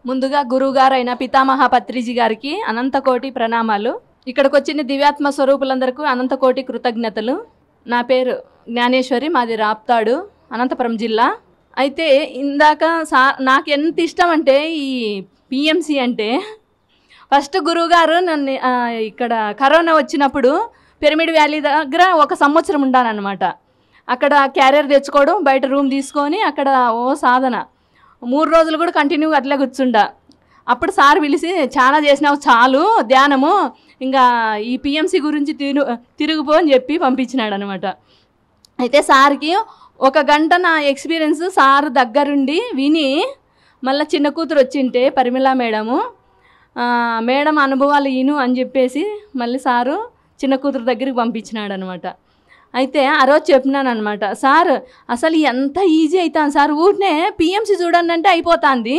ముందుగా గురువుగారైన పితామహ పత్రిజీ గారికి అనంతకోటి ప్రణామాలు. ఇక్కడికి వచ్చిన దివ్యాత్మ స్వరూపులందరికీ అనంతకోటి కృతజ్ఞతలు. నా పేరు జ్ఞానేశ్వరి, మాది రాప్తాడు, అనంతపురం జిల్లా. అయితే ఇందాక నాకు ఎంత ఇష్టం అంటే ఈ పిఎంసి అంటే, ఫస్ట్ గురువుగారు నన్ను ఇక్కడ కరోనా వచ్చినప్పుడు పిరమిడ్ వ్యాలీ దగ్గర 1 సంవత్సరం ఉన్నానన్నమాట. అక్కడ క్యారియర్ తెచ్చుకోవడం, బయట రూమ్ తీసుకొని అక్కడ సాధన 3 రోజులు కూడా కంటిన్యూగా అట్లా కూర్చుండా. అప్పుడు సార్ పిలిచి, చాలా చేసినావు చాలు ధ్యానము, ఇంకా ఈ పిఎంసి గురించి తిరుగుపో అని చెప్పి పంపించినాడు అనమాట. అయితే సార్కి 1 గంట నా ఎక్స్పీరియన్స్ సార్ దగ్గరుండి విని, మళ్ళీ చిన్న కూతురు వచ్చింటే పరిమిళ మేడం అనుభవాలు ఈను అని చెప్పేసి మళ్ళీ సారు చిన్న కూతురు దగ్గరికి పంపించినాడు అనమాట. అయితే ఆ రోజు చెప్పినాను అనమాట, సార్ అసలు ఎంత ఈజీ అవుతాను సార్, ఊరినే పిఎంసి చూడండి అంటే అయిపోతుంది,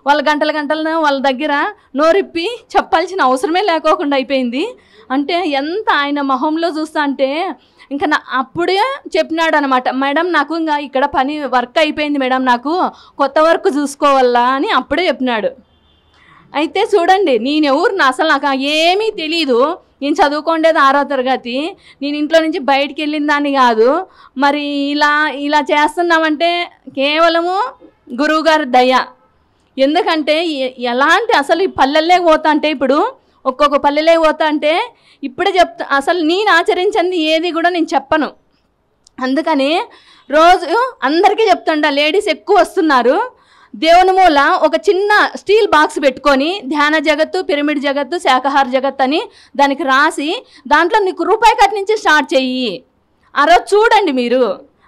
వాళ్ళ గంటలు వాళ్ళ దగ్గర నోరిప్పి చెప్పాల్సిన అవసరమే లేకోకుండా అయిపోయింది అంటే ఎంత ఆయన మొహంలో చూస్తా అంటే ఇంకా అప్పుడే చెప్పినాడు అనమాట, మేడం నాకు ఇంకా ఇక్కడ వర్క్ అయిపోయింది మేడం, నాకు కొత్త వర్క్ చూసుకోవాలా అని అప్పుడే చెప్పినాడు. అయితే చూడండి, నేనెవరు అసలు నాకు ఏమీ తెలీదు, నేను చదువుకోండేది 6వ తరగతి, నేను ఇంట్లో నుంచి బయటికి వెళ్ళిన దాన్ని కాదు. మరి ఇలా చేస్తున్నామంటే కేవలము గురువుగారి దయ. ఎందుకంటే ఎలాంటి అసలు ఈ పల్లెల్లోకి పోతా అంటే, ఇప్పుడు ఒక్కొక్క పల్లెలోకి పోతా అంటే ఇప్పుడే అసలు నేను ఆచరించింది ఏది కూడా నేను చెప్పను. అందుకని రోజు అందరికీ చెప్తుంటా, లేడీస్ ఎక్కువ వస్తున్నారు, దేవుని మూల ఒక చిన్న స్టీల్ బాక్స్ పెట్టుకొని ధ్యాన జగత్తు, పిరమిడ్ జగత్తు, శాకాహార జగత్తు అని దానికి రాసి దాంట్లో నీకు రూపాయి కట్ నుంచి స్టార్ట్ చెయ్యి, ఆ రోజు చూడండి మీరు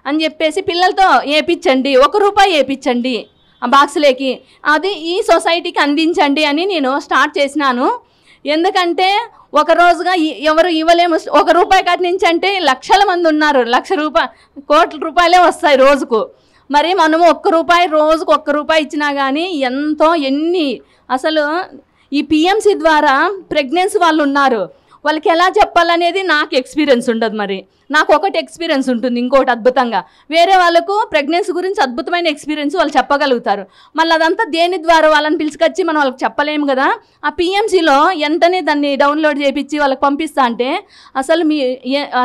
అని చెప్పేసి పిల్లలతో వేయించండి, ₹1 వేయించండి ఆ బాక్స్లోకి, అది ఈ సొసైటీకి అందించండి అని నేను స్టార్ట్ చేసినాను. ఎందుకంటే ఒక రోజుగా ఎవరు ఇవ్వలేము, ₹1 కట్ నుంచి అంటే లక్షల మంది ఉన్నారు, ₹1,00,000 కోట్ల రూపాయలే వస్తాయి రోజుకు. మరి మనము ₹1 రోజుకు ₹1 ఇచ్చినా కానీ ఎన్ని అసలు ఈ పిఎంసి ద్వారా ప్రెగ్నెన్సీ వాళ్ళు ఉన్నారు, వాళ్ళకి ఎలా చెప్పాలనేది నాకు ఎక్స్పీరియన్స్ ఉండదు. మరి నాకు ఒకటి ఎక్స్పీరియన్స్ ఉంటుంది, ఇంకోటి అద్భుతంగా, వేరే వాళ్ళకు ప్రెగ్నెన్సీ గురించి అద్భుతమైన ఎక్స్పీరియన్స్ వాళ్ళు చెప్పగలుగుతారు. మళ్ళీ అదంతా దేని ద్వారా వాళ్ళని పిలుచుకొచ్చి మనం వాళ్ళకి చెప్పలేము కదా. ఆ పిఎంసిలో వెంటనే దాన్ని డౌన్లోడ్ చేయించి వాళ్ళకి పంపిస్తా అంటే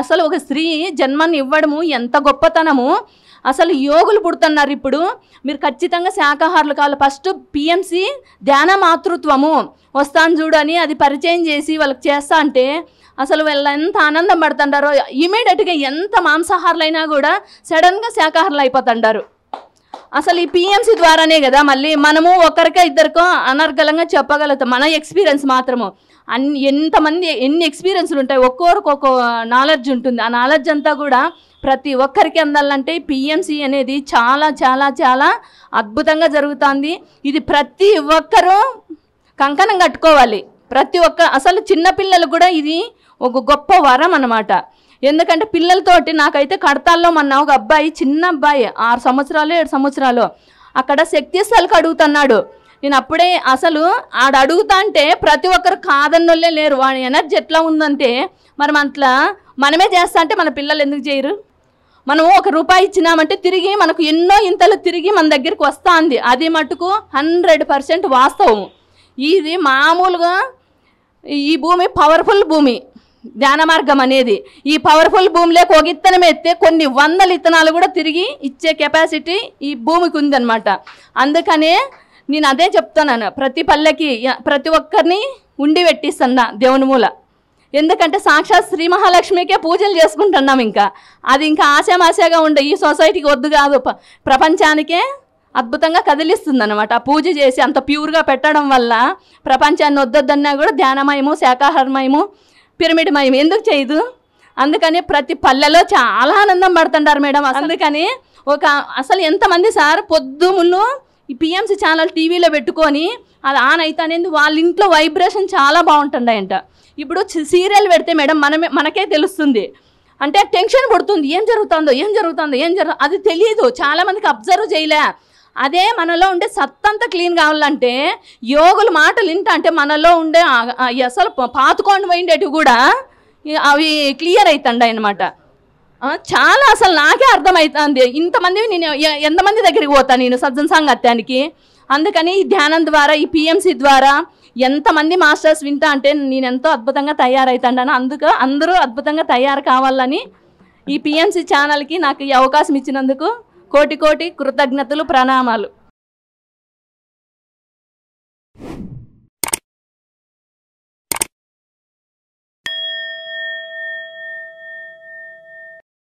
అసలు ఒక స్త్రీ జన్మని ఇవ్వడము ఎంత గొప్పతనము. అసలు యోగులు పుడుతున్నారు ఇప్పుడు. మీరు ఖచ్చితంగా శాకాహారులు కావాలి. ఫస్ట్ పిఎంసి ధ్యాన మాతృత్వము వస్తాను చూడని అది పరిచయం చేసి వాళ్ళకి చేస్తా అంటే అసలు వాళ్ళు ఎంత ఆనందం పడుతుంటారో. ఇమీడియట్గా ఎంత మాంసాహారులైనా కూడా సడన్గా శాకాహారులు అయిపోతుంటారు. అసలు ఈ పిఎంసి ద్వారానే కదా మళ్ళీ మనము ఒకరికో ఇద్దరికో అనర్గళంగా చెప్పగలుగుతాం. మన ఎక్స్పీరియన్స్ మాత్రము ఎన్ని ఎక్స్పీరియన్స్లు ఉంటాయి, ఒక్కొక్కరికి ఒక్కో నాలెడ్జ్ ఉంటుంది. ఆ నాలెడ్జ్ అంతా కూడా ప్రతి ఒక్కరికి అందాలంటే పిఎంసి అనేది చాలా చాలా చాలా అద్భుతంగా జరుగుతుంది. ఇది ప్రతి ఒక్కరూ కంకణం కట్టుకోవాలి. అసలు చిన్నపిల్లలు కూడా ఇది ఒక గొప్ప వరం అన్నమాట. ఎందుకంటే పిల్లలతోటి నాకైతే కడతాల్లో ఒక అబ్బాయి, చిన్న అబ్బాయి 6 సంవత్సరాలు 7 సంవత్సరాలు, అక్కడ శక్తి స్థలకి అడుగుతున్నాడు. నేను అప్పుడే అసలు అడుగుతా అంటే ప్రతి ఒక్కరు కాదన్నోళ్ళే లేరు. వాడి ఎనర్జీ ఎట్లా ఉందంటే మరి అట్లా మనమే చేస్తా అంటే మన పిల్లలు ఎందుకు చేయరు? మనం ₹1 ఇచ్చినామంటే తిరిగి మనకు ఎన్నో ఇంతలు తిరిగి మన దగ్గరికి వస్తా ఉంది. అది మటుకు 100% వాస్తవం. ఇది మామూలుగా ఈ భూమి పవర్ఫుల్ భూమి, ధ్యాన మార్గం అనేది. ఈ పవర్ఫుల్ భూమిలోకి ఒక ఇత్తనం ఎత్తే కొన్ని 100 ఇత్తనాలు కూడా తిరిగి ఇచ్చే కెపాసిటీ ఈ భూమికి ఉందన్నమాట. అందుకనే నేను అదే చెప్తున్నాను, ప్రతి పల్లెకి ప్రతి ఒక్కరిని ఉండి పెట్టిస్తున్నా దేవుని మూల. ఎందుకంటే సాక్షాత్ శ్రీ మహాలక్ష్మికే పూజలు చేసుకుంటున్నాం. అది ఆశామాశాగా ఉండే ఈ సొసైటీకి వద్దు కాదు, ప్రపంచానికే అద్భుతంగా కదిలిస్తుంది అనమాట. ఆ పూజ చేసి అంత ప్యూర్గా పెట్టడం వల్ల ప్రపంచాన్ని వద్దొద్దన్నా కూడా ధ్యానమయము, శాకాహారమయము, పిరమిడ్ మయం ఎందుకు చేయదు? అందుకని ప్రతి పల్లెలో చాలా ఆనందం పడుతుంటారు మేడం. అందుకని అసలు ఎంతమంది సార్ పొద్దుముళ్ళు ఈ పిఎంసి ఛానల్ టీవీలో పెట్టుకొని అది ఆన్ అవుతానేది వాళ్ళ ఇంట్లో వైబ్రేషన్ చాలా బాగుంటుందంట. ఇప్పుడు సీరియల్ పెడితే మేడం మనకే తెలుస్తుంది, అంటే టెన్షన్ పడుతుంది, ఏం జరుగుతుందో అది తెలియదు, చాలామందికి అబ్జర్వ్ చేయలే. అదే మనలో ఉండే సత్తంతా క్లీన్ కావాలంటే యోగుల మాటలు వింటా అంటే మనలో ఉండే అసలు పాతుకొని పోయిండేటివి కూడా అవి క్లియర్ అవుతుంటాయి అన్నమాట. చాలా అసలు నాకే అర్థమవుతుంది. ఇంతమంది నేను ఎంతమంది దగ్గరికి పోతాను నేను సజ్జన సాంగత్యానికి, అందుకని ఈ ధ్యానం ద్వారా, ఈ పిఎంసి ద్వారా ఎంతమంది మాస్టర్స్ వింటా అంటే నేను ఎంతో అద్భుతంగా తయారవుతాను. అందరూ అద్భుతంగా తయారు కావాలని ఈ పిఎంసి ఛానల్కి నాకు ఈ అవకాశం ఇచ్చినందుకు కోటి కోటి కృతజ్ఞతలు, ప్రణామాలు.